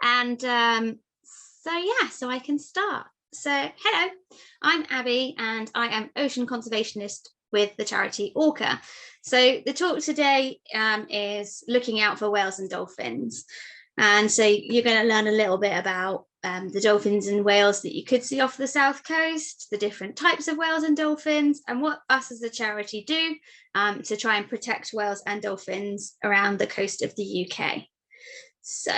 And so I can start. So hello, I'm Abby and I am ocean conservationist with the charity ORCA. So the talk today is looking out for whales and dolphins. And so you're going to learn a little bit about the dolphins and whales that you could see off the south coast, the different types of whales and dolphins, and what us as a charity do to try and protect whales and dolphins around the coast of the UK. So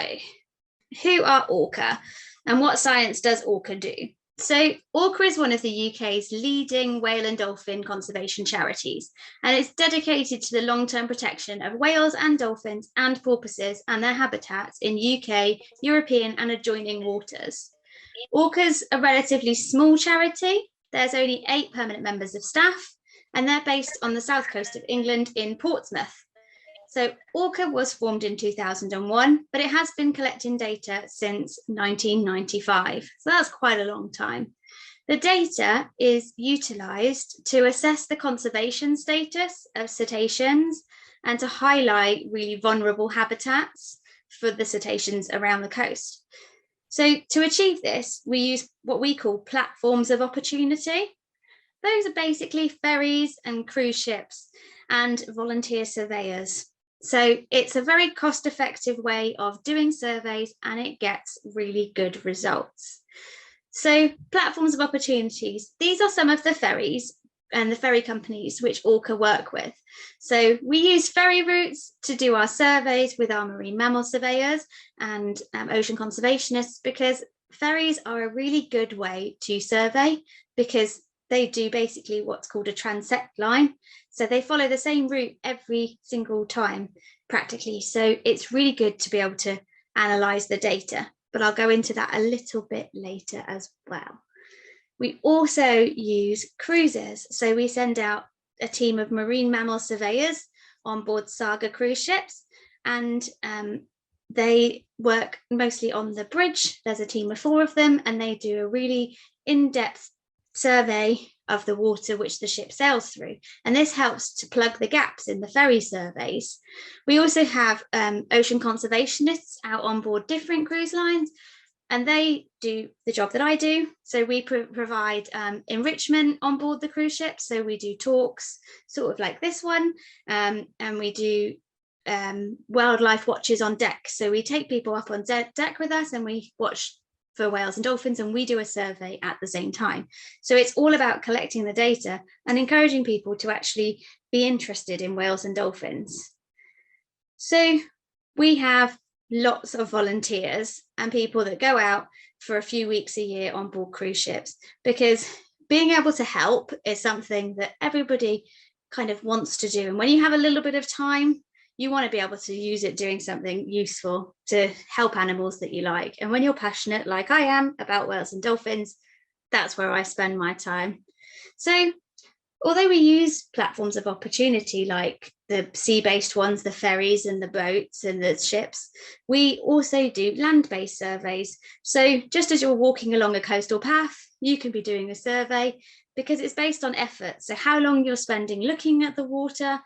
who are ORCA and what science does ORCA do? So ORCA is one of the UK's leading whale and dolphin conservation charities, and it's dedicated to the long-term protection of whales and dolphins and porpoises and their habitats in UK, European and adjoining waters. ORCA's a relatively small charity. There's only 8 permanent members of staff, and they're based on the south coast of England in Portsmouth. So ORCA was formed in 2001, but it has been collecting data since 1995. So that's quite a long time. The data is utilised to assess the conservation status of cetaceans and to highlight really vulnerable habitats for the cetaceans around the coast. So to achieve this, we use what we call platforms of opportunity. Those are basically ferries and cruise ships and volunteer surveyors. So it's a very cost-effective way of doing surveys and it gets really good results. So platforms of opportunities, these are some of the ferries and the ferry companies which ORCA work with. So we use ferry routes to do our surveys with our marine mammal surveyors and ocean conservationists, because ferries are a really good way to survey because they do basically what's called a transect line. So they follow the same route every single time practically. So it's really good to be able to analyse the data, but I'll go into that a little bit later as well. We also use cruises. So we send out a team of marine mammal surveyors on board Saga cruise ships, and they work mostly on the bridge. There's a team of 4 of them, and they do a really in-depth survey of the water which the ship sails through, and this helps to plug the gaps in the ferry surveys. We also have ocean conservationists out on board different cruise lines, and they do the job that I do. So we provide enrichment on board the cruise ship. So we do talks sort of like this one, and we do wildlife watches on deck. So we take people up on deck with us and we watch for whales and dolphins, and we do a survey at the same time. So it's all about collecting the data and encouraging people to actually be interested in whales and dolphins. So we have lots of volunteers and people that go out for a few weeks a year on board cruise ships, because being able to help is something that everybody kind of wants to do. And when you have a little bit of time, you want to be able to use it doing something useful to help animals that you like. And when you're passionate, like I am, about whales and dolphins, that's where I spend my time. So although we use platforms of opportunity like the sea-based ones, the ferries and the boats and the ships, we also do land-based surveys. So just as you're walking along a coastal path, you can be doing a survey because it's based on effort. So how long you're spending looking at the water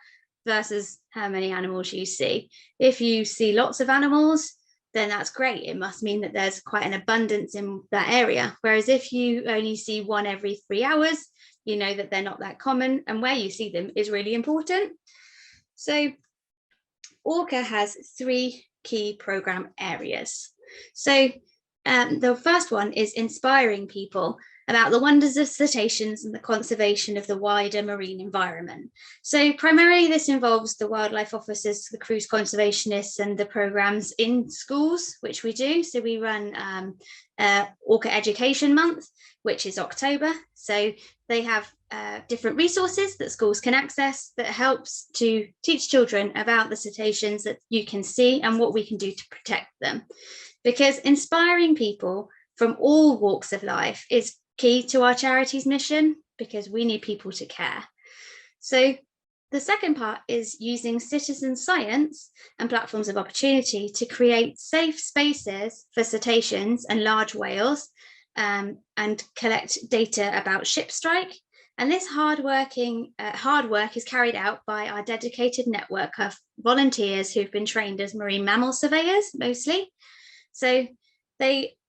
versus how many animals you see. If you see lots of animals, then that's great. It must mean that there's quite an abundance in that area. Whereas if you only see one every 3 hours, you know that they're not that common, and where you see them is really important. So ORCA has 3 key programme areas. So the first one is inspiring people about the wonders of cetaceans and the conservation of the wider marine environment. So primarily this involves the wildlife officers, the cruise conservationists and the programmes in schools, which we do. So we run ORCA Education Month, which is October. So they have different resources that schools can access that helps to teach children about the cetaceans that you can see and what we can do to protect them. Because inspiring people from all walks of life is key to our charity's mission, because we need people to care. So the second part is using citizen science and platforms of opportunity to create safe spaces for cetaceans and large whales, and collect data about ship strike. And this hard work is carried out by our dedicated network of volunteers who've been trained as marine mammal surveyors mostly. So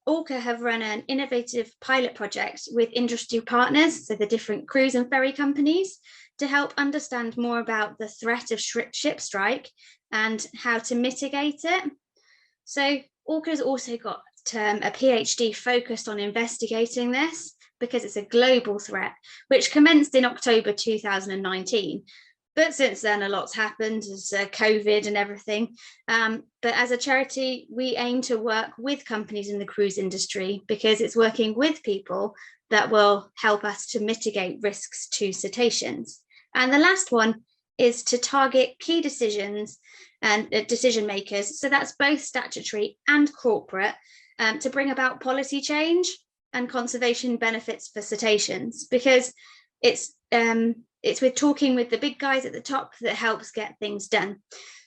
ORCA have run an innovative pilot project with industry partners, so the different cruise and ferry companies, to help understand more about the threat of ship strike and how to mitigate it. So ORCA has also got a PhD focused on investigating this because it's a global threat, which commenced in October 2019. But since then, a lot's happened, as COVID and everything. But as a charity, we aim to work with companies in the cruise industry because it's working with people that will help us to mitigate risks to cetaceans. And the last one is to target key decisions and decision makers. So that's both statutory and corporate, to bring about policy change and conservation benefits for cetaceans, because it's with talking with the big guys at the top that helps get things done.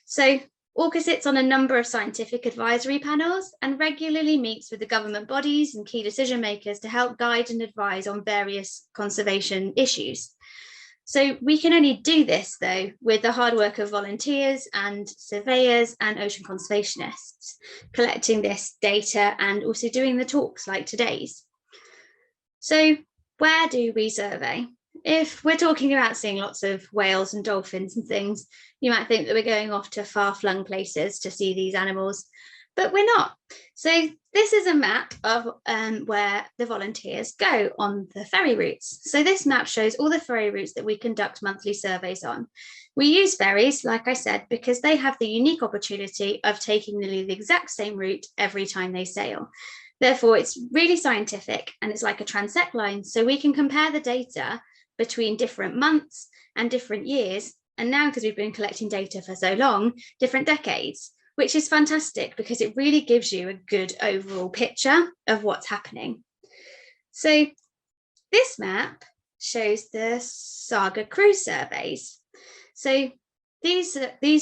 So ORCA sits on a number of scientific advisory panels and regularly meets with the government bodies and key decision makers to help guide and advise on various conservation issues. So we can only do this, though, with the hard work of volunteers and surveyors and ocean conservationists, collecting this data and also doing the talks like today's. So where do we survey? If we're talking about seeing lots of whales and dolphins and things, you might think that we're going off to far-flung places to see these animals, but we're not. So this is a map of where the volunteers go on the ferry routes. So this map shows all the ferry routes that we conduct monthly surveys on. We use ferries, like I said, because they have the unique opportunity of taking nearly the exact same route every time they sail. Therefore, it's really scientific and it's like a transect line, so we can compare the data between different months and different years, and now, because we've been collecting data for so long, different decades, which is fantastic because it really gives you a good overall picture of what's happening. So this map shows the Saga cruise surveys. So these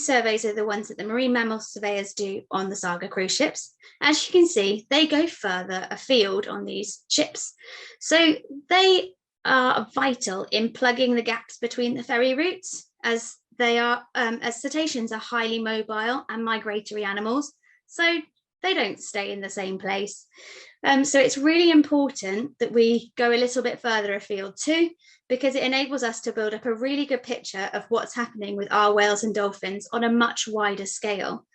surveys are the ones that the marine mammal surveyors do on the Saga cruise ships. As you can see, they go further afield on these ships. So they are vital in plugging the gaps between the ferry routes, as they are, as cetaceans are highly mobile and migratory animals, so they don't stay in the same place. So it's really important that we go a little bit further afield too, because it enables us to build up a really good picture of what's happening with our whales and dolphins on a much wider scale,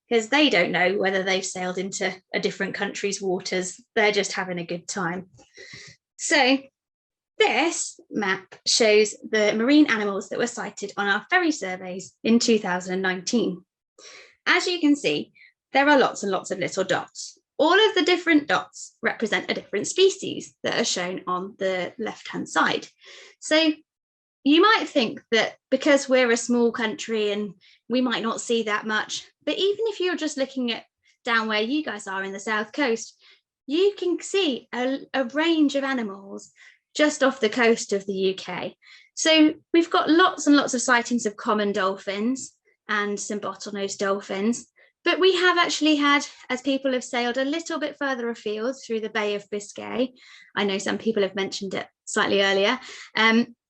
because they don't know whether they've sailed into a different country's waters. They're just having a good time. So this map shows the marine animals that were sighted on our ferry surveys in 2019. As you can see, there are lots and lots of little dots. All of the different dots represent a different species that are shown on the left-hand side. So you might think that because we're a small country and we might not see that much, but even if you're just looking at down where you guys are in the South Coast, you can see a range of animals just off the coast of the UK. So we've got lots and lots of sightings of common dolphins and some bottlenose dolphins, but we have actually had, as people have sailed a little bit further afield through the Bay of Biscay, I know some people have mentioned it slightly earlier,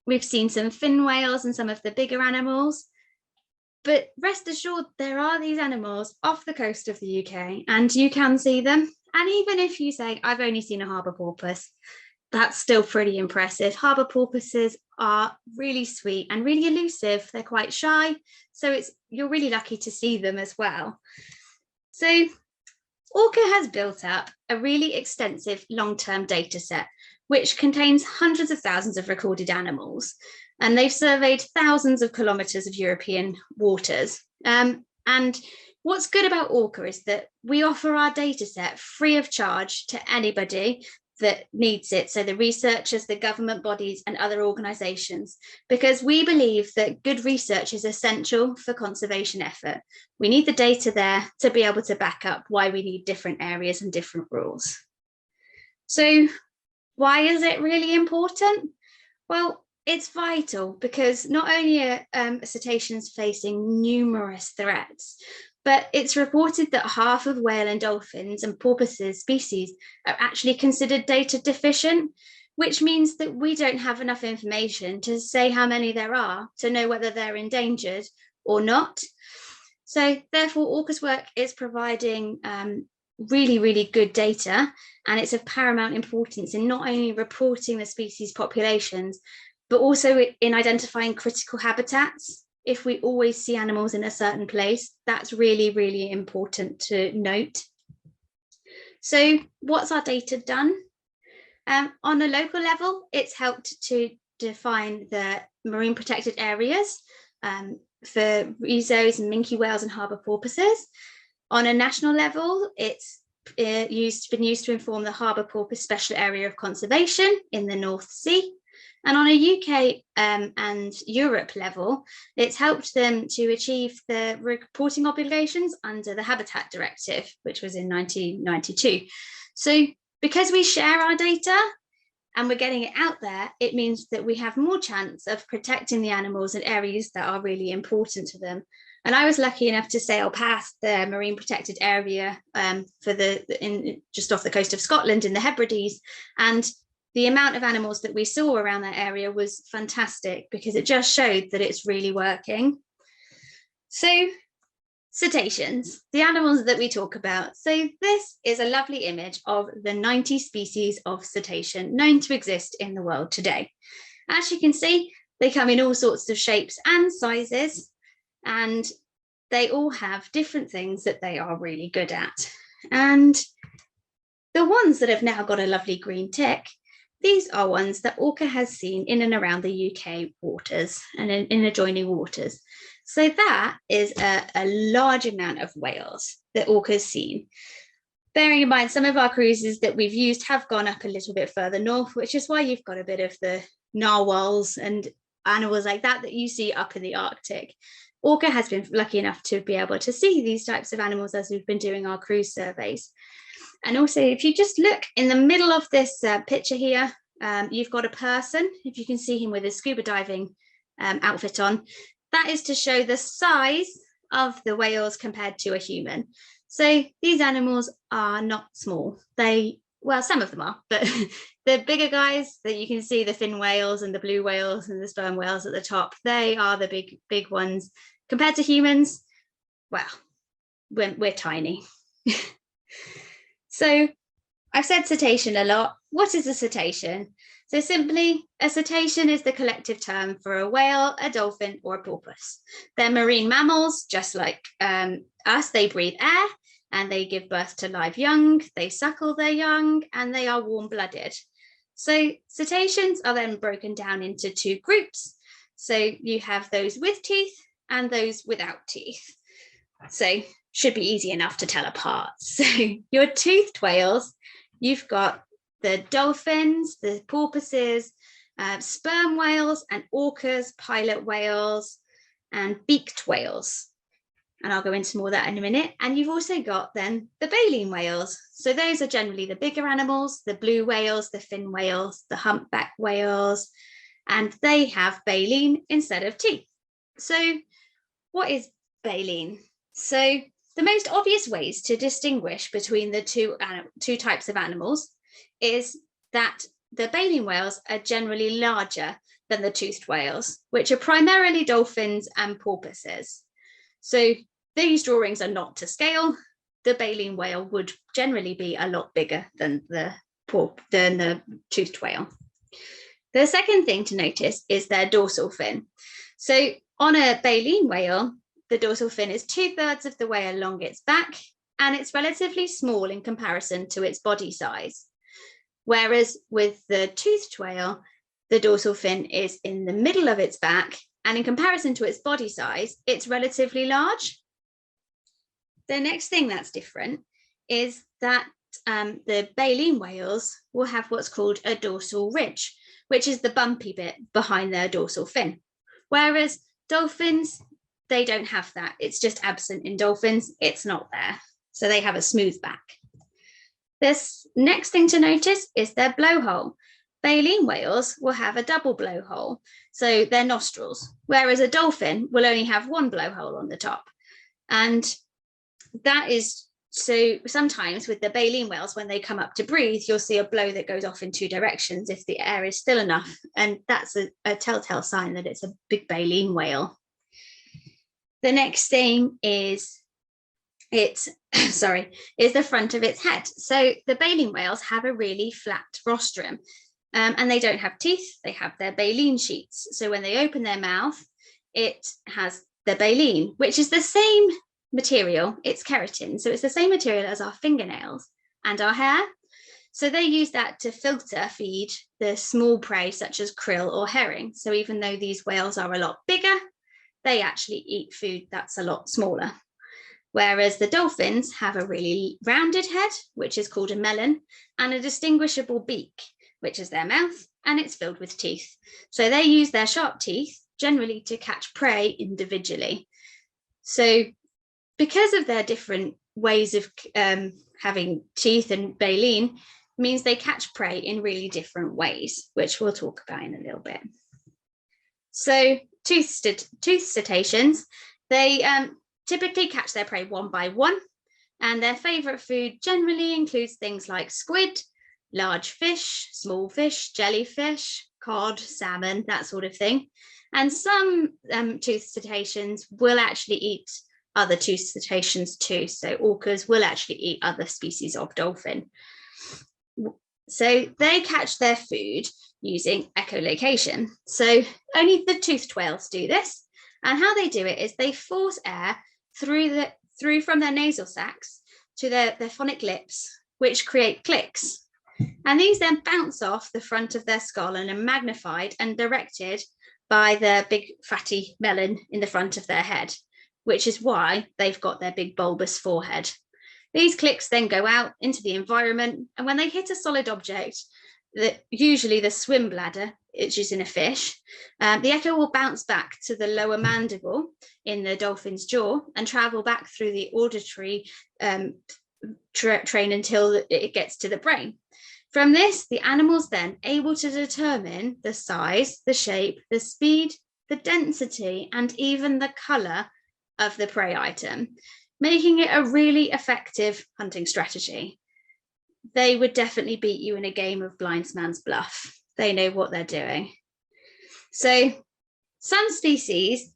we've seen some fin whales and some of the bigger animals, but rest assured there are these animals off the coast of the UK and you can see them. And even if you say, I've only seen a harbour porpoise, that's still pretty impressive. Harbour porpoises are really sweet and really elusive. They're quite shy, so you're really lucky to see them as well. So ORCA has built up a really extensive long-term data set, which contains hundreds of thousands of recorded animals, and they've surveyed thousands of kilometres of European waters. And what's good about ORCA is that we offer our data set free of charge to anybody that needs it, so the researchers, the government bodies and other organisations, because we believe that good research is essential for conservation effort. We need the data there to be able to back up why we need different areas and different rules. So why is it really important? Well, it's vital because not only are cetaceans facing numerous threats, but it's reported that half of whale and dolphins and porpoises species are actually considered data deficient, which means that we don't have enough information to say how many there are to know whether they're endangered or not. So therefore, ORCA's work is providing really, really good data, and it's of paramount importance in not only reporting the species populations, but also in identifying critical habitats. If we always see animals in a certain place, that's really, really important to note. So what's our data done? On a local level, it's helped to define the marine protected areas for rezos and minke whales and harbour porpoises. On a national level, it's been used to inform the harbour porpoise special area of conservation in the North Sea. And on a UK and Europe level, it's helped them to achieve the reporting obligations under the Habitat Directive, which was in 1992. So because we share our data and we're getting it out there, it means that we have more chance of protecting the animals in areas that are really important to them. And I was lucky enough to sail past the marine protected area just off the coast of Scotland in the Hebrides, and the amount of animals that we saw around that area was fantastic because it just showed that it's really working. So cetaceans, the animals that we talk about. So this is a lovely image of the 90 species of cetacean known to exist in the world today. As you can see, they come in all sorts of shapes and sizes, and they all have different things that they are really good at. And the ones that have now got a lovely green tick, these are ones that ORCA has seen in and around the UK waters and in adjoining waters. So that is a large amount of whales that ORCA has seen. Bearing in mind, some of our cruises that we've used have gone up a little bit further north, which is why you've got a bit of the narwhals and animals like that you see up in the Arctic. ORCA has been lucky enough to be able to see these types of animals as we've been doing our cruise surveys. And also, if you just look in the middle of this picture here, you've got a person, if you can see him with his scuba diving outfit on. That is to show the size of the whales compared to a human. So these animals are not small. Well, some of them are, but the bigger guys that you can see, the fin whales and the blue whales and the sperm whales at the top, they are the big ones. Compared to humans, well, we're tiny. So I've said cetacean a lot. What is a cetacean? So simply, a cetacean is the collective term for a whale, a dolphin, or a porpoise. They're marine mammals, just like us. They breathe air and they give birth to live young. They suckle their young and they are warm-blooded. So cetaceans are then broken down into two groups. So you have those with teeth and those without teeth. So should be easy enough to tell apart. So your toothed whales, you've got the dolphins, the porpoises, sperm whales and orcas, pilot whales and beaked whales. And I'll go into more of that in a minute. And you've also got then the baleen whales. So those are generally the bigger animals, the blue whales, the fin whales, the humpback whales, and they have baleen instead of teeth. So what is baleen? So the most obvious ways to distinguish between the two types of animals is that the baleen whales are generally larger than the toothed whales, which are primarily dolphins and porpoises. So these drawings are not to scale. The baleen whale would generally be a lot bigger than the toothed whale. The second thing to notice is their dorsal fin. So on a baleen whale, the dorsal fin is 2/3 of the way along its back, and it's relatively small in comparison to its body size. Whereas with the toothed whale, the dorsal fin is in the middle of its back, and in comparison to its body size, it's relatively large. The next thing that's different is that the baleen whales will have what's called a dorsal ridge, which is the bumpy bit behind their dorsal fin. Whereas dolphins, they don't have that. It's just absent in dolphins. It's not there. So they have a smooth back. This next thing to notice is their blowhole. Baleen whales will have a double blowhole, so their nostrils, whereas a dolphin will only have one blowhole on the top. And that is, so sometimes with the baleen whales, when they come up to breathe, you'll see a blow that goes off in two directions if the air is still enough. And that's a telltale sign that it's a big baleen whale. The next thing is sorry, is the front of its head. So the baleen whales have a really flat rostrum, and they don't have teeth. They have their baleen sheets. So when they open their mouth, it has the baleen, which is the same material. It's keratin. So it's the same material as our fingernails and our hair. So they use that to filter feed the small prey such as krill or herring. So even though these whales are a lot bigger, they actually eat food that's a lot smaller. Whereas the dolphins have a really rounded head, which is called a melon, and a distinguishable beak, which is their mouth, and it's filled with teeth. So they use their sharp teeth generally to catch prey individually. So because of their different ways of having teeth and baleen, means they catch prey in really different ways, which we'll talk about in a little bit. So tooth cetaceans, they typically catch their prey one by one, and their favorite food generally includes things like squid, large fish, small fish, jellyfish, cod, salmon, that sort of thing. And some tooth cetaceans will actually eat other tooth cetaceans too. So orcas will actually eat other species of dolphin. So they catch their food using echolocation. So only the toothed whales do this. And how they do it is they force air through from their nasal sacs to their phonic lips, which create clicks. And these then bounce off the front of their skull and are magnified and directed by the big fatty melon in the front of their head, which is why they've got their big bulbous forehead. These clicks then go out into the environment, and when they hit a solid object, usually the swim bladder, which is in a fish, the echo will bounce back to the lower mandible in the dolphin's jaw and travel back through the auditory train until it gets to the brain. From this, the animal's then able to determine the size, the shape, the speed, the density, and even the color of the prey item, making it a really effective hunting strategy. They would definitely beat you in a game of blindman's bluff. They know what they're doing. So some species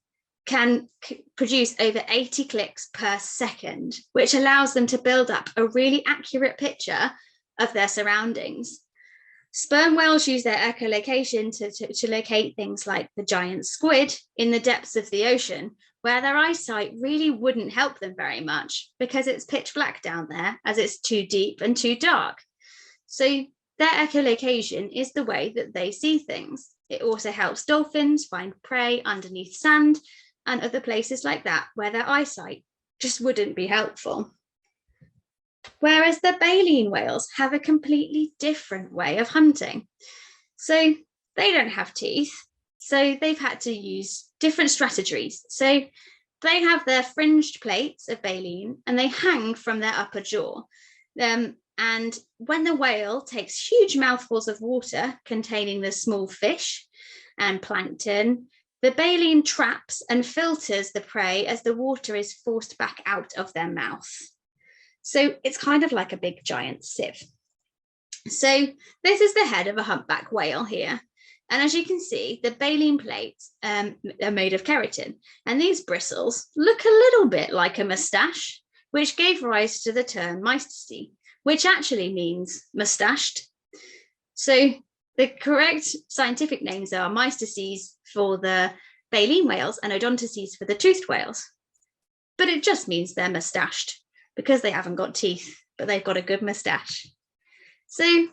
can produce over 80 clicks per second, which allows them to build up a really accurate picture of their surroundings. Sperm whales use their echolocation to locate things like the giant squid in the depths of the ocean, where their eyesight really wouldn't help them very much because it's pitch black down there as it's too deep and too dark. So their echolocation is the way that they see things. It also helps dolphins find prey underneath sand and other places like that where their eyesight just wouldn't be helpful. Whereas the baleen whales have a completely different way of hunting. So they don't have teeth, so they've had to use different strategies. So they have their fringed plates of baleen and they hang from their upper jaw. And when the whale takes huge mouthfuls of water containing the small fish and plankton, the baleen traps and filters the prey as the water is forced back out of their mouth. So it's kind of like a big giant sieve. So this is the head of a humpback whale here. And as you can see, the baleen plates are made of keratin. And these bristles look a little bit like a moustache, which gave rise to the term mystace, which actually means moustached. So the correct scientific names are mystaces for the baleen whales and odontaces for the toothed whales. But it just means they're moustached because they haven't got teeth, but they've got a good moustache. So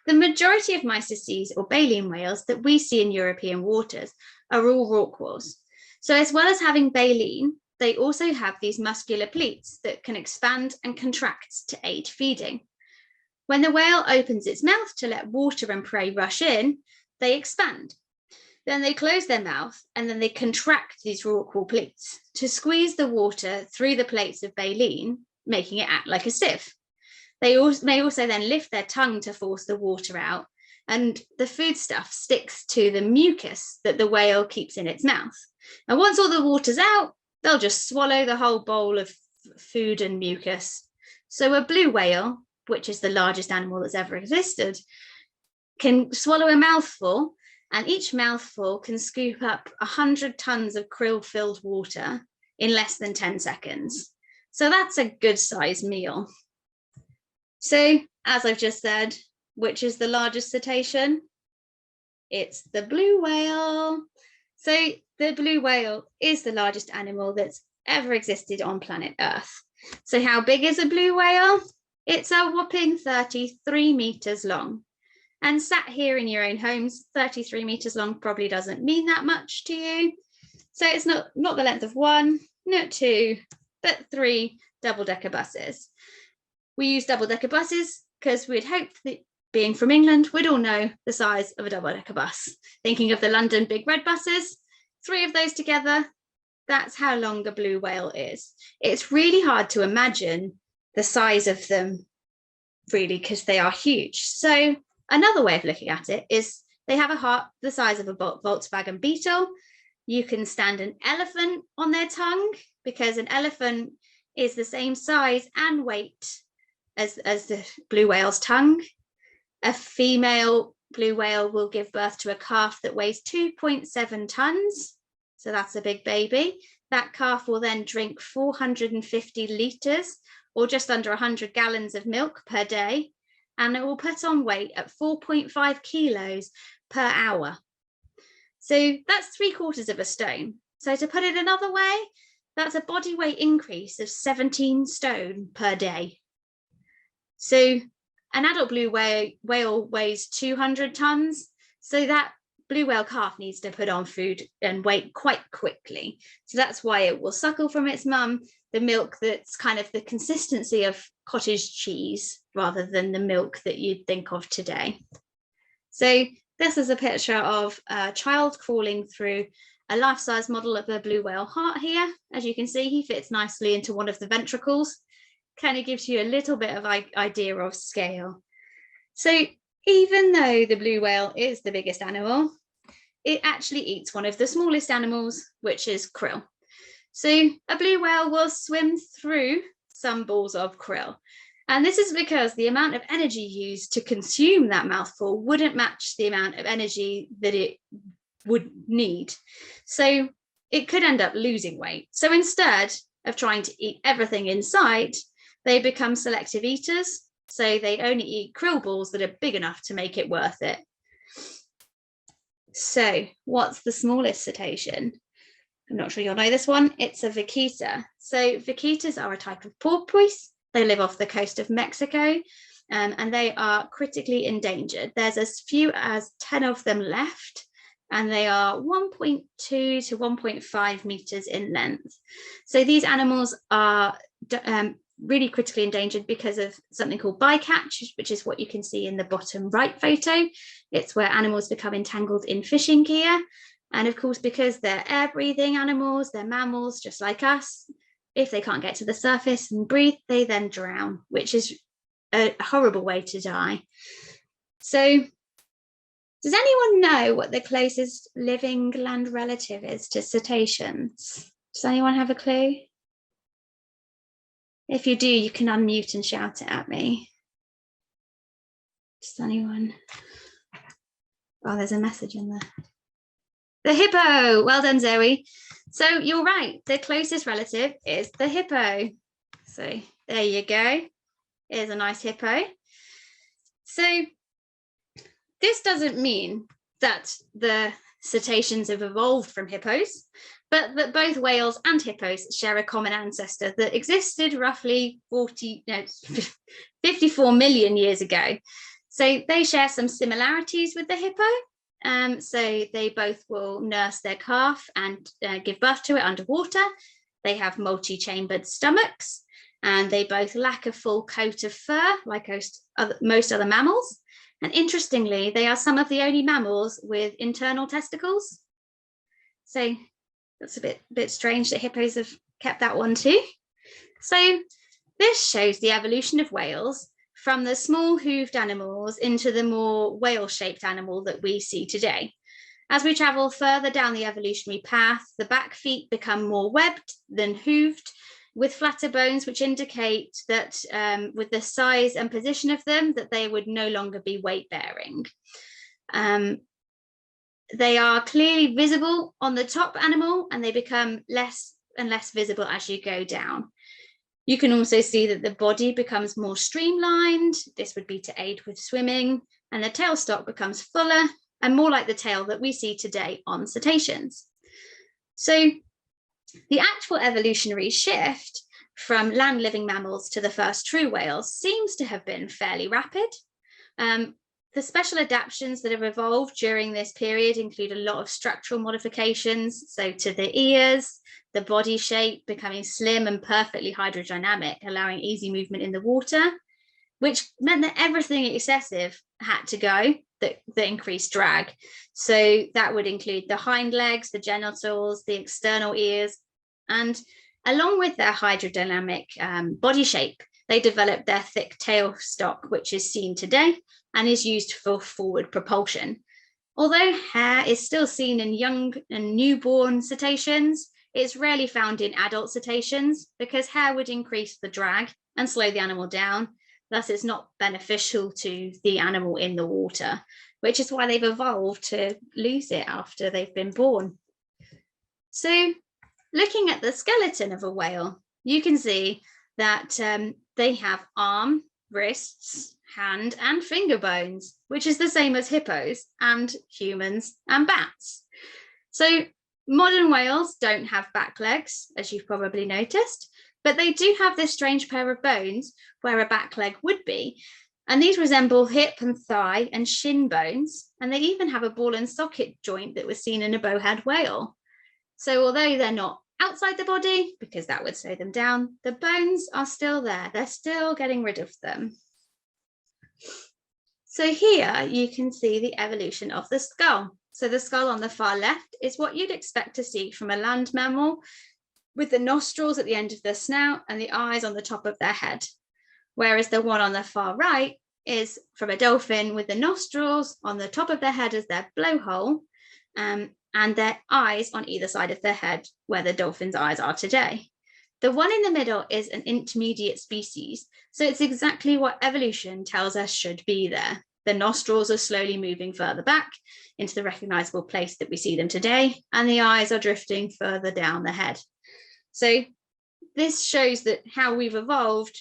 the majority of mystaces or baleen whales that we see in European waters are all rorquals. So as well as having baleen, they also have these muscular pleats that can expand and contract to aid feeding. When the whale opens its mouth to let water and prey rush in, they expand. Then they close their mouth and then they contract these rorqual pleats to squeeze the water through the plates of baleen, making it act like a sieve. They may also then lift their tongue to force the water out, and the foodstuff sticks to the mucus that the whale keeps in its mouth. And once all the water's out, they'll just swallow the whole bowl of food and mucus. So a blue whale, which is the largest animal that's ever existed, can swallow a mouthful, and each mouthful can scoop up 100 tons of krill-filled water in less than 10 seconds. So that's a good sized meal. So as I've just said, which is the largest cetacean? It's the blue whale. So the blue whale is the largest animal that's ever existed on planet Earth. So how big is a blue whale? It's a whopping 33 meters long. And sat here in your own homes, 33 meters long probably doesn't mean that much to you. So it's not the length of one, not two, but three double-decker buses. We use double-decker buses because we'd hope that, being from England, we'd all know the size of a double-decker bus. Thinking of the London big red buses, 3 of those together, that's how long a blue whale is. It's really hard to imagine the size of them, really, because they are huge. So another way of looking at it is they have a heart the size of a Volkswagen Beetle. You can stand an elephant on their tongue because an elephant is the same size and weight as the blue whale's tongue. A female blue whale will give birth to a calf that weighs 2.7 tons. So that's a big baby. That calf will then drink 450 litres or just under 100 gallons of milk per day. And it will put on weight at 4.5 kilos per hour. So that's 3/4 of a stone. So to put it another way, that's a body weight increase of 17 stone per day. So an adult blue whale weighs 200 tons. So that blue whale calf needs to put on food and weight quite quickly. So that's why it will suckle from its mum the milk that's kind of the consistency of cottage cheese rather than the milk that you'd think of today. So this is a picture of a child crawling through a life-size model of a blue whale heart here. As you can see, he fits nicely into one of the ventricles. Kind of gives you a little bit of idea of scale. So even though the blue whale is the biggest animal, it actually eats one of the smallest animals, which is krill. So a blue whale will swim through some balls of krill. And this is because the amount of energy used to consume that mouthful wouldn't match the amount of energy that it would need. So it could end up losing weight. So instead of trying to eat everything in sight, they become selective eaters. So they only eat krill balls that are big enough to make it worth it. So what's the smallest cetacean? I'm not sure you'll know this one. It's a vaquita. So vaquitas are a type of porpoise. They live off the coast of Mexico, and they are critically endangered. There's as few as 10 of them left, and they are 1.2 to 1.5 meters in length. So these animals are really critically endangered because of something called bycatch, which is what you can see in the bottom right photo. It's where animals become entangled in fishing gear. And of course, because they're air-breathing animals, they're mammals just like us. If they can't get to the surface and breathe, they then drown, which is a horrible way to die. So does anyone know what the closest living land relative is to cetaceans? Does anyone have a clue? If you do, you can unmute and shout it at me. Does anyone? Oh, there's a message in there. The hippo. Well done, Zoe. So you're right. The closest relative is the hippo. So there you go. Here's a nice hippo. So this doesn't mean that the cetaceans have evolved from hippos, but that both whales and hippos share a common ancestor that existed roughly 54 million years ago. So they share some similarities with the hippo. So they both will nurse their calf and give birth to it underwater. They have multi-chambered stomachs, and they both lack a full coat of fur like most other mammals. And interestingly, they are some of the only mammals with internal testicles. So that's a bit strange that hippos have kept that one too. So this shows the evolution of whales from the small hooved animals into the more whale-shaped animal that we see today. As we travel further down the evolutionary path, the back feet become more webbed than hooved, with flatter bones, which indicate that with the size and position of them, that they would no longer be weight-bearing. They are clearly visible on the top animal, and they become less and less visible as you go down. You can also see that the body becomes more streamlined. This would be to aid with swimming, and the tailstock becomes fuller and more like the tail that we see today on cetaceans. So the actual evolutionary shift from land-living mammals to the first true whales seems to have been fairly rapid. The special adaptations that have evolved during this period include a lot of structural modifications, so to the ears, the body shape becoming slim and perfectly hydrodynamic, allowing easy movement in the water, which meant that everything excessive had to go that increased drag. So that would include the hind legs, the genitals, the external ears, and along with their hydrodynamic body shape, they developed their thick tailstock, which is seen today and is used for forward propulsion. Although hair is still seen in young and newborn cetaceans, it's rarely found in adult cetaceans because hair would increase the drag and slow the animal down. Thus, it's not beneficial to the animal in the water, which is why they've evolved to lose it after they've been born. So, looking at the skeleton of a whale, you can see that they have arm, wrists, hand and finger bones, which is the same as hippos and humans and bats. So modern whales don't have back legs, as you've probably noticed, but they do have this strange pair of bones where a back leg would be. And these resemble hip and thigh and shin bones. And they even have a ball and socket joint that was seen in a bowhead whale. So although they're not outside the body, because that would slow them down, the bones are still there. They're still getting rid of them. So here you can see the evolution of the skull. So the skull on the far left is what you'd expect to see from a land mammal, with the nostrils at the end of the snout and the eyes on the top of their head. Whereas the one on the far right is from a dolphin with the nostrils on the top of their head as their blowhole, and their eyes on either side of their head, where the dolphin's eyes are today. The one in the middle is an intermediate species, so it's exactly what evolution tells us should be there. The nostrils are slowly moving further back into the recognizable place that we see them today, and the eyes are drifting further down the head. So this shows that how we've evolved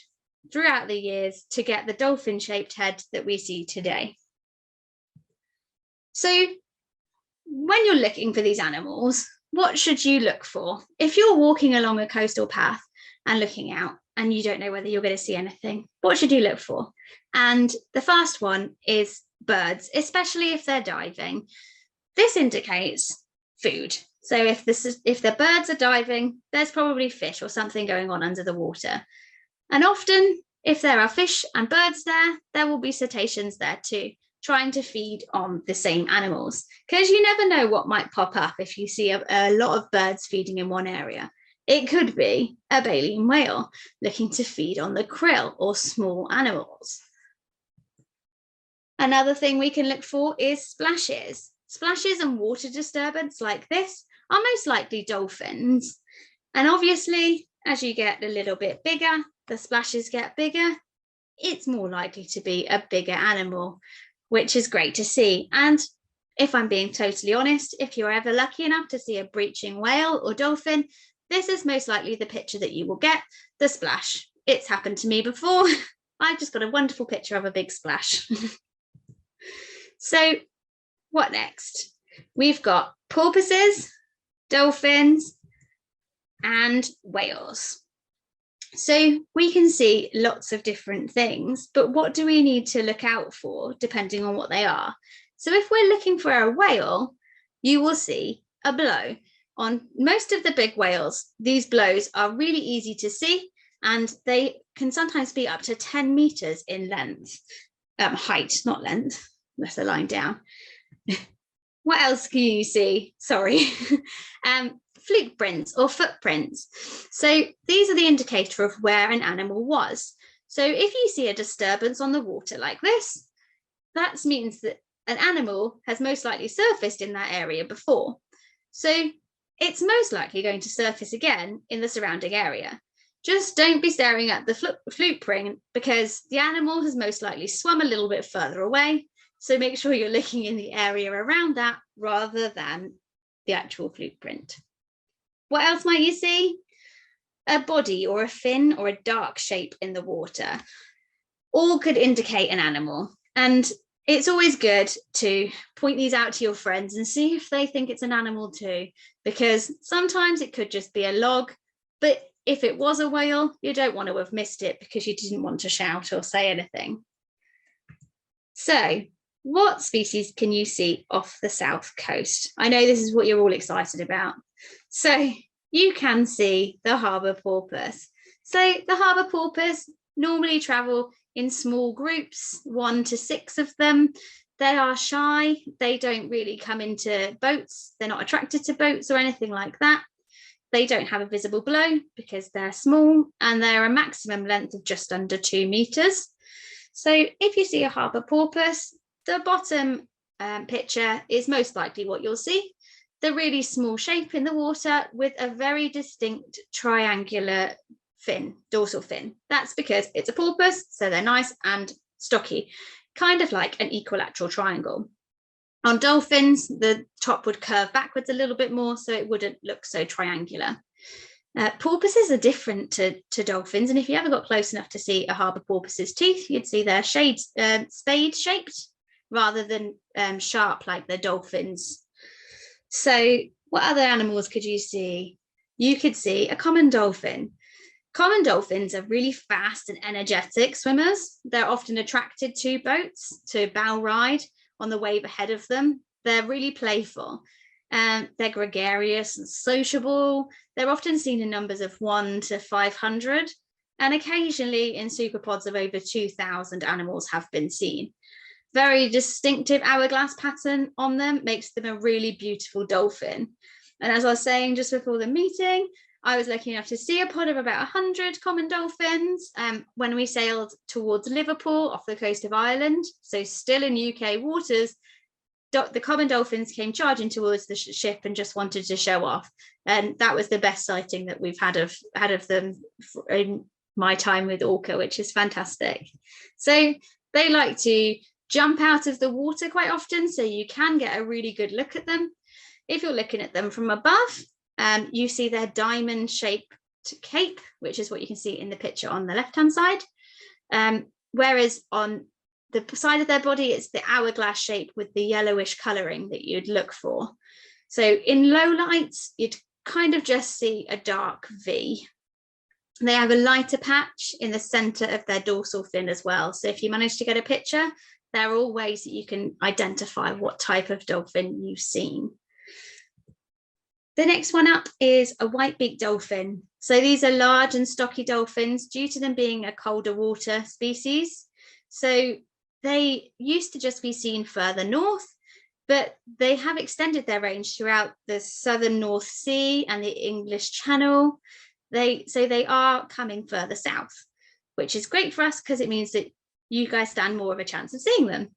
throughout the years to get the dolphin-shaped head that we see today. So when you're looking for these animals, what should you look for? If you're walking along a coastal path and looking out and you don't know whether you're going to see anything, what should you look for? And the first one is birds, especially if they're diving. This indicates food. So if the birds are diving, there's probably fish or something going on under the water. And often, if there are fish and birds there will be cetaceans there too, trying to feed on the same animals, because you never know what might pop up if you see a lot of birds feeding in one area. It could be a baleen whale looking to feed on the krill or small animals. Another thing we can look for is splashes. Splashes and water disturbance like this are most likely dolphins. And obviously, as you get a little bit bigger, the splashes get bigger, it's more likely to be a bigger animal, which is great to see. And if I'm being totally honest, if you're ever lucky enough to see a breaching whale or dolphin, this is most likely the picture that you will get, the splash. It's happened to me before. I've just got a wonderful picture of a big splash. So what next? We've got porpoises, dolphins, and whales. So we can see lots of different things, but what do we need to look out for depending on what they are? So if we're looking for a whale, you will see a blow. On most of the big whales, these blows are really easy to see, and they can sometimes be up to 10 meters in length, height, not length, unless they're lying down. What else can you see? Sorry. Fluke prints or footprints. So these are the indicator of where an animal was. So if you see a disturbance on the water like this, that means that an animal has most likely surfaced in that area before. So it's most likely going to surface again in the surrounding area. Just don't be staring at the fluke print, because the animal has most likely swum a little bit further away. So make sure you're looking in the area around that rather than the actual fluke print. What else might you see? a body or a fin or a dark shape in the water, all could indicate an animal. And it's always good to point these out to your friends and see if they think it's an animal too, because sometimes it could just be a log, but if it was a whale, you don't want to have missed it because you didn't want to shout or say anything. So, what species can you see off the south coast? I know this is what you're all excited about. So, you can see the harbour porpoise. So, the harbour porpoise normally travel in small groups, 1 to 6 of them. They are shy. They don't really come into boats. They're not attracted to boats or anything like that. They don't have a visible glow because they're small, and they're a maximum length of just under 2 meters. So if you see a harbour porpoise, the bottom picture is most likely what you'll see. The really small shape in the water with a very distinct triangular fin, dorsal fin. That's because it's a porpoise, so they're nice and stocky, kind of like an equilateral triangle. On dolphins, the top would curve backwards a little bit more, so it wouldn't look so triangular. Porpoises are different to dolphins, and if you ever got close enough to see a harbour porpoise's teeth, you'd see they're spade-shaped rather than sharp like the dolphins. So what other animals could you see? You could see a common dolphin. Common dolphins are really fast and energetic swimmers. They're often attracted to boats to bow ride on the wave ahead of them. They're really playful. They're gregarious and sociable. They're often seen in numbers of 1 to 500, and occasionally in superpods of over 2,000 animals have been seen. Very distinctive hourglass pattern on them makes them a really beautiful dolphin. And as I was saying just before the meeting, I was lucky enough to see a pod of about 100 common dolphins when we sailed towards Liverpool off the coast of Ireland. So still in UK waters, the common dolphins came charging towards the ship and just wanted to show off. And that was the best sighting that we've had of them in my time with ORCA, which is fantastic. So they like to jump out of the water quite often, so you can get a really good look at them. If you're looking at them from above, you see their diamond-shaped cape, which is what you can see in the picture on the left-hand side. Whereas on the side of their body, it's the hourglass shape with the yellowish colouring that you'd look for. So in low lights, you'd kind of just see a dark V. They have a lighter patch in the centre of their dorsal fin as well. So if you manage to get a picture, there are all ways that you can identify what type of dolphin you've seen. The next one up is a white-beaked dolphin. So these are large and stocky dolphins due to them being a colder water species. So they used to just be seen further north, but they have extended their range throughout the southern North Sea and the English Channel. So they are coming further south, which is great for us because it means that you guys stand more of a chance of seeing them.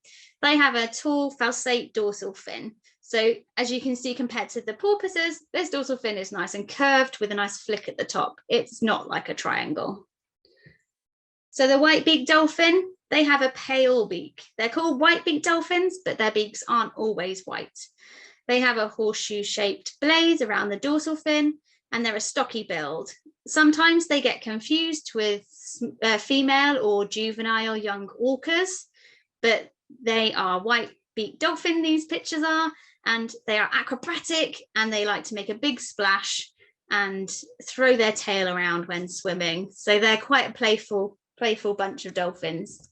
They have a tall falsate dorsal fin. So as you can see, compared to the porpoises, this dorsal fin is nice and curved with a nice flick at the top. It's not like a triangle. So the white-beaked dolphin, they have a pale beak. They're called white-beaked dolphins, but their beaks aren't always white. They have a horseshoe-shaped blaze around the dorsal fin, and they're a stocky build. Sometimes they get confused with female or juvenile young orcas, but they are white-beaked dolphin, these pictures are, and they are acrobatic, and they like to make a big splash and throw their tail around when swimming. So they're quite a playful bunch of dolphins.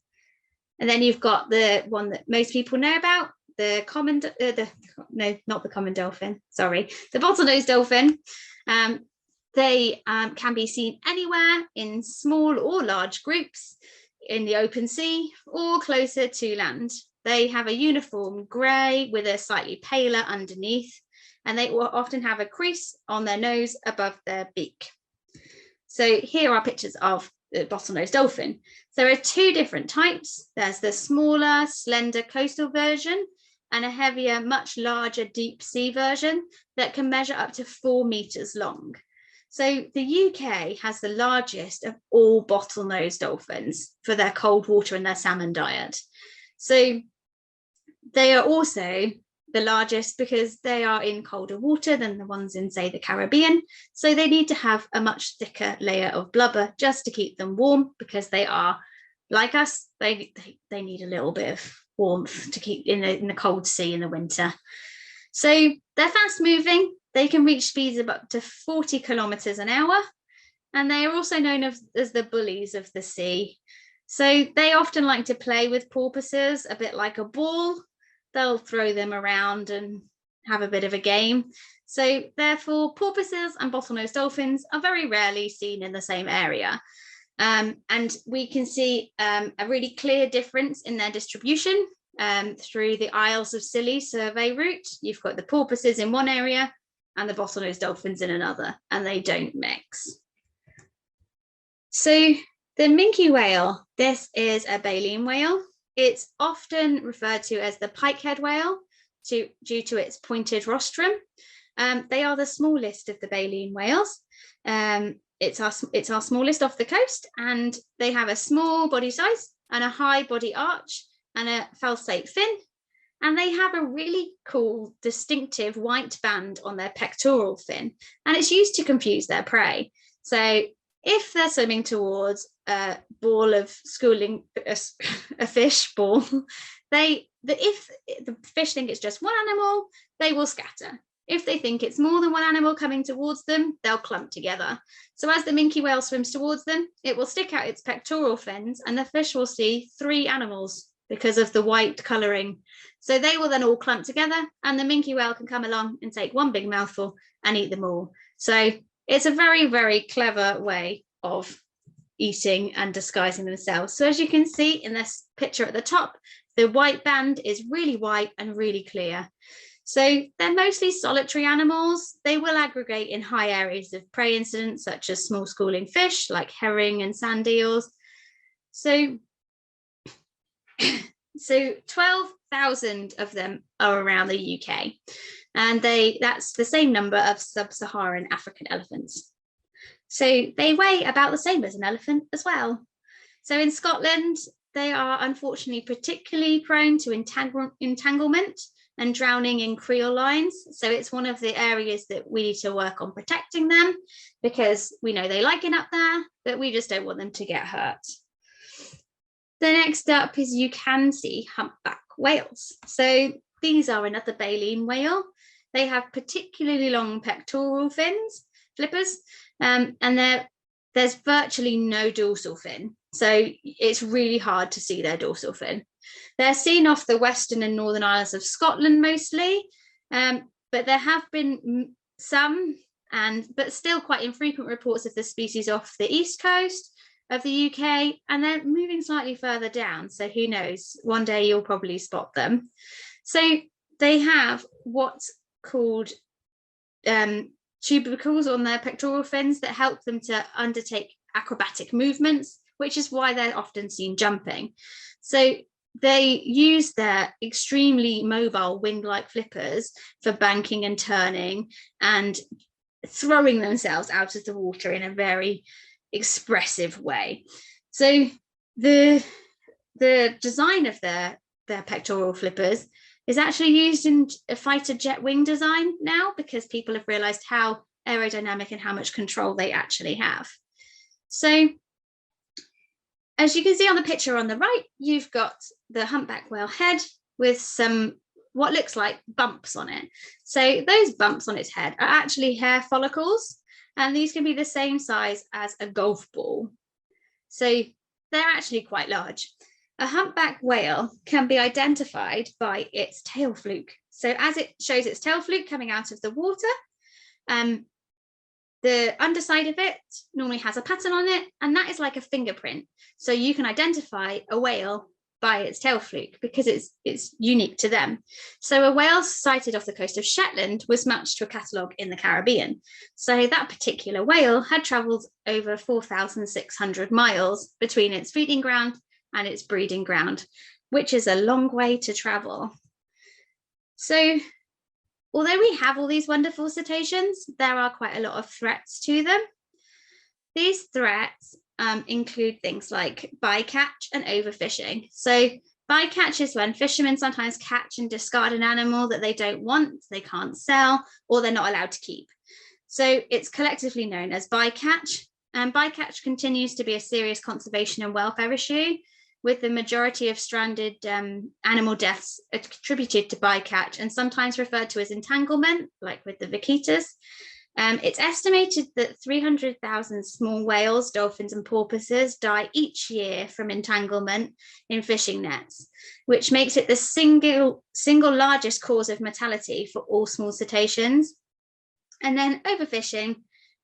And then you've got the one that most people know about, the common, not the common dolphin, sorry, the bottlenose dolphin. They can be seen anywhere in small or large groups in the open sea or closer to land. They have a uniform grey with a slightly paler underneath, and they will often have a crease on their nose above their beak. So here are pictures of the bottlenose dolphin. So there are 2 different types. There's the smaller, slender coastal version and a heavier, much larger deep sea version that can measure up to 4 meters long. So the UK has the largest of all bottlenose dolphins for their cold water and their salmon diet. So they are also the largest because they are in colder water than the ones in, say, the Caribbean. So they need to have a much thicker layer of blubber just to keep them warm, because they are, like us, they need a little bit of warmth to keep in the cold sea in the winter. So they're fast moving. They can reach speeds of up to 40 kilometers an hour. And they are also known as the bullies of the sea. So they often like to play with porpoises, a bit like a ball. They'll throw them around and have a bit of a game. So therefore, porpoises and bottlenose dolphins are very rarely seen in the same area. And we can see a really clear difference in their distribution through the Isles of Scilly survey route. You've got the porpoises in one area and the bottlenose dolphins in another, and they don't mix. So the minke whale, this is a baleen whale. It's often referred to as the pikehead whale due to its pointed rostrum. They are the smallest of the baleen whales. It's our smallest off the coast, and they have a small body size and a high body arch and a falsate fin. And they have a really cool, distinctive white band on their pectoral fin, and it's used to confuse their prey. So if they're swimming towards a ball of schooling, a fish ball, if the fish think it's just one animal, they will scatter. If they think it's more than one animal coming towards them, they'll clump together. So as the minke whale swims towards them, it will stick out its pectoral fins, and the fish will see 3 animals because of the white colouring. So they will then all clump together, and the minke whale can come along and take one big mouthful and eat them all. So it's a very, very clever way of eating and disguising themselves. So as you can see in this picture at the top, the white band is really white and really clear. So they're mostly solitary animals. They will aggregate in high areas of prey incidents, such as small schooling fish like herring and sand eels. So 12,000 of them are around the UK, and that's the same number of sub-Saharan African elephants. So they weigh about the same as an elephant as well. So in Scotland, they are unfortunately particularly prone to entanglement and drowning in creel lines. So it's one of the areas that we need to work on protecting them, because we know they like it up there, but we just don't want them to get hurt. The next up is you can see humpback whales. So these are another baleen whale. They have particularly long pectoral flippers, and there's virtually no dorsal fin. So it's really hard to see their dorsal fin. They're seen off the western and northern Isles of Scotland mostly, but there have been some, but still quite infrequent reports of the species off the east coast of the UK, and they're moving slightly further down. So who knows, one day you'll probably spot them. So they have what's called tubercles on their pectoral fins that help them to undertake acrobatic movements, which is why they're often seen jumping. So they use their extremely mobile wing-like flippers for banking and turning and throwing themselves out of the water in a very expressive way. So the design of their pectoral flippers is actually used in a fighter jet wing design now, because people have realized how aerodynamic and how much control they actually have. So as you can see on the picture on the right, you've got the humpback whale head with some what looks like bumps on it. So those bumps on its head are actually hair follicles, and these can be the same size as a golf ball. So they're actually quite large. A humpback whale can be identified by its tail fluke. So as it shows its tail fluke coming out of the water, the underside of it normally has a pattern on it, and that is like a fingerprint. So you can identify a whale by its tail fluke because it's unique to them. So a whale sighted off the coast of Shetland was matched to a catalogue in the Caribbean. So that particular whale had travelled over 4,600 miles between its feeding ground and its breeding ground, which is a long way to travel. So although we have all these wonderful cetaceans, there are quite a lot of threats to them. These threats include things like bycatch and overfishing. So Bycatch is when fishermen sometimes catch and discard an animal that they don't want, they can't sell, or they're not allowed to keep. So it's collectively known as bycatch, and bycatch continues to be a serious conservation and welfare issue, with the majority of stranded animal deaths attributed to bycatch and sometimes referred to as entanglement, like with the vaquitas. It's estimated that 300,000 small whales, dolphins, and porpoises die each year from entanglement in fishing nets, which makes it the single largest cause of mortality for all small cetaceans. And then overfishing,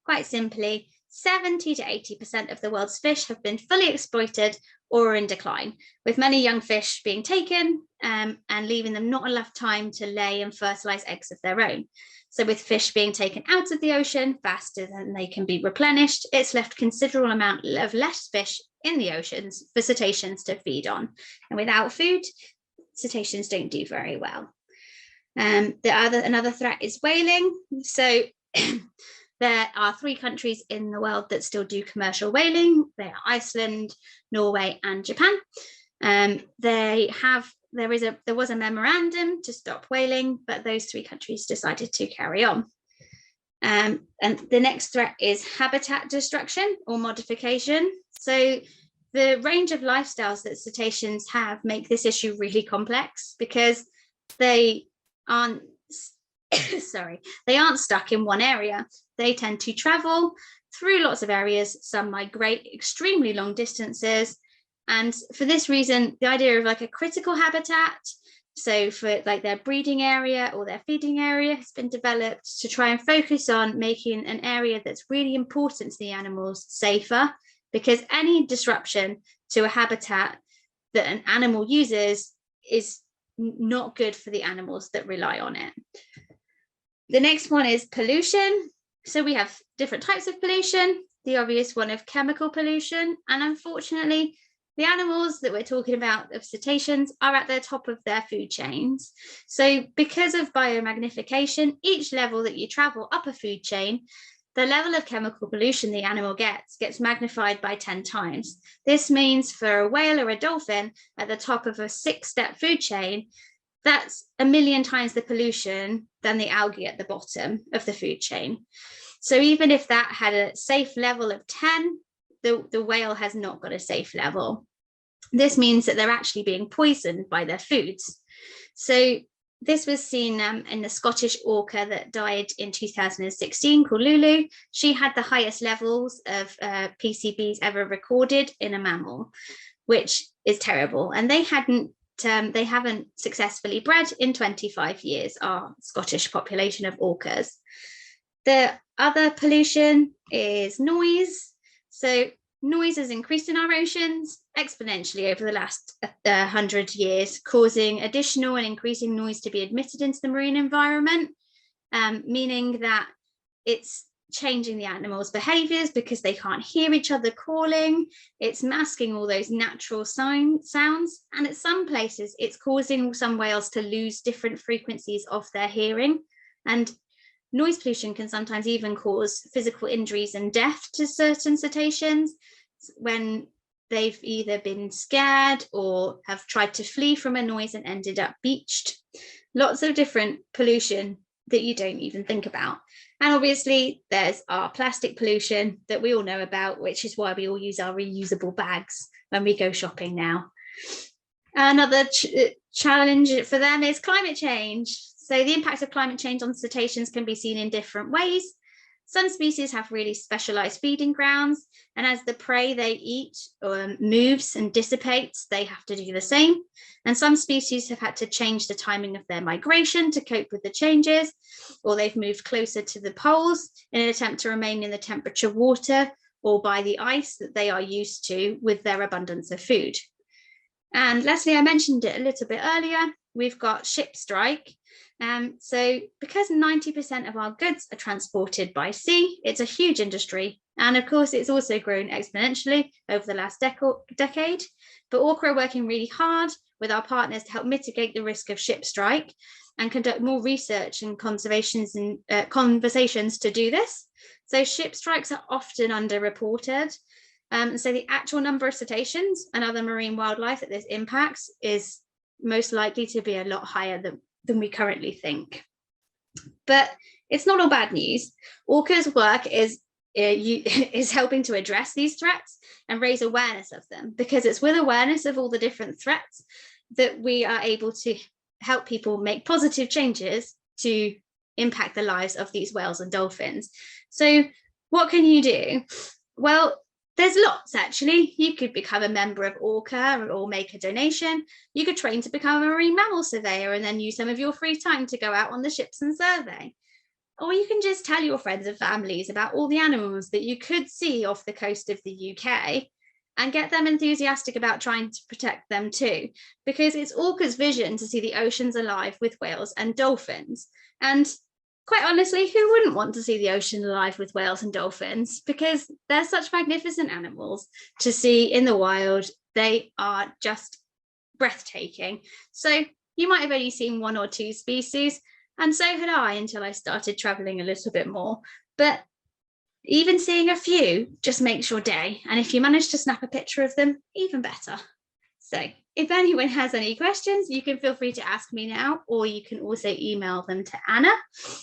quite simply, 70 to 80% of the world's fish have been fully exploited or are in decline, with many young fish being taken and leaving them not enough time to lay and fertilize eggs of their own. So with fish being taken out of the ocean faster than they can be replenished, it's left considerable amount of less fish in the oceans for cetaceans to feed on. And without food, cetaceans don't do very well. Another threat is whaling. So there are 3 countries in the world that still do commercial whaling. They are Iceland, Norway, and Japan. There was a memorandum to stop whaling, but those 3 countries decided to carry on. And the next threat is habitat destruction or modification. So the range of lifestyles that cetaceans have make this issue really complex, because they aren't stuck in one area. They tend to travel through lots of areas. Some migrate extremely long distances. And for this reason, the idea of like a critical habitat, so for like their breeding area or their feeding area, has been developed to try and focus on making an area that's really important to the animals safer, because any disruption to a habitat that an animal uses is not good for the animals that rely on it. The next one is pollution. So we have different types of pollution, the obvious one of chemical pollution, and unfortunately, the animals that we're talking about of cetaceans are at the top of their food chains. So because of biomagnification, each level that you travel up a food chain, the level of chemical pollution the animal gets magnified by 10 times. This means for a whale or a dolphin at the top of a 6-step food chain, that's 1,000,000 times the pollution than the algae at the bottom of the food chain. So even if that had a safe level of 10, the whale has not got a safe level. This means that they're actually being poisoned by their foods. So this was seen in the Scottish orca that died in 2016, called Lulu. She had the highest levels of PCBs ever recorded in a mammal, which is terrible. And they haven't successfully bred in 25 years, our Scottish population of orcas. The other pollution is noise. So noise has increased in our oceans exponentially over the last 100 years, causing additional and increasing noise to be admitted into the marine environment, meaning that it's changing the animals' behaviors because they can't hear each other calling. It's masking all those natural sounds. And at some places, it's causing some whales to lose different frequencies of their hearing. And noise pollution can sometimes even cause physical injuries and death to certain cetaceans when they've either been scared or have tried to flee from a noise and ended up beached. Lots of different pollution that you don't even think about. And obviously there's our plastic pollution that we all know about, which is why we all use our reusable bags when we go shopping now. Another challenge for them is climate change. So the impact of climate change on cetaceans can be seen in different ways. Some species have really specialized feeding grounds, and as the prey they eat moves and dissipates, they have to do the same. And some species have had to change the timing of their migration to cope with the changes, or they've moved closer to the poles in an attempt to remain in the temperature water or by the ice that they are used to with their abundance of food. And lastly, I mentioned it a little bit earlier, we've got ship strike. So because 90% of our goods are transported by sea, it's a huge industry. And of course, it's also grown exponentially over the last decade. But ORCA are working really hard with our partners to help mitigate the risk of ship strike and conduct more research and conversations to do this. So ship strikes are often underreported. So the actual number of cetaceans and other marine wildlife that this impacts is most likely to be a lot higher than we currently think. But it's not all bad news. ORCA's work is helping to address these threats and raise awareness of them, because it's with awareness of all the different threats that we are able to help people make positive changes to impact the lives of these whales and dolphins. So what can you do? Well, there's lots, actually. You could become a member of ORCA or make a donation. You could train to become a marine mammal surveyor and then use some of your free time to go out on the ships and survey. Or you can just tell your friends and families about all the animals that you could see off the coast of the UK and get them enthusiastic about trying to protect them too, because it's ORCA's vision to see the oceans alive with whales and dolphins. And quite honestly, who wouldn't want to see the ocean alive with whales and dolphins? Because they're such magnificent animals to see in the wild. They are just breathtaking. So you might have only seen 1 or 2 species, and so had I until I started traveling a little bit more. But even seeing a few just makes your day. And if you manage to snap a picture of them, even better. So if anyone has any questions, you can feel free to ask me now, or you can also email them to Anna.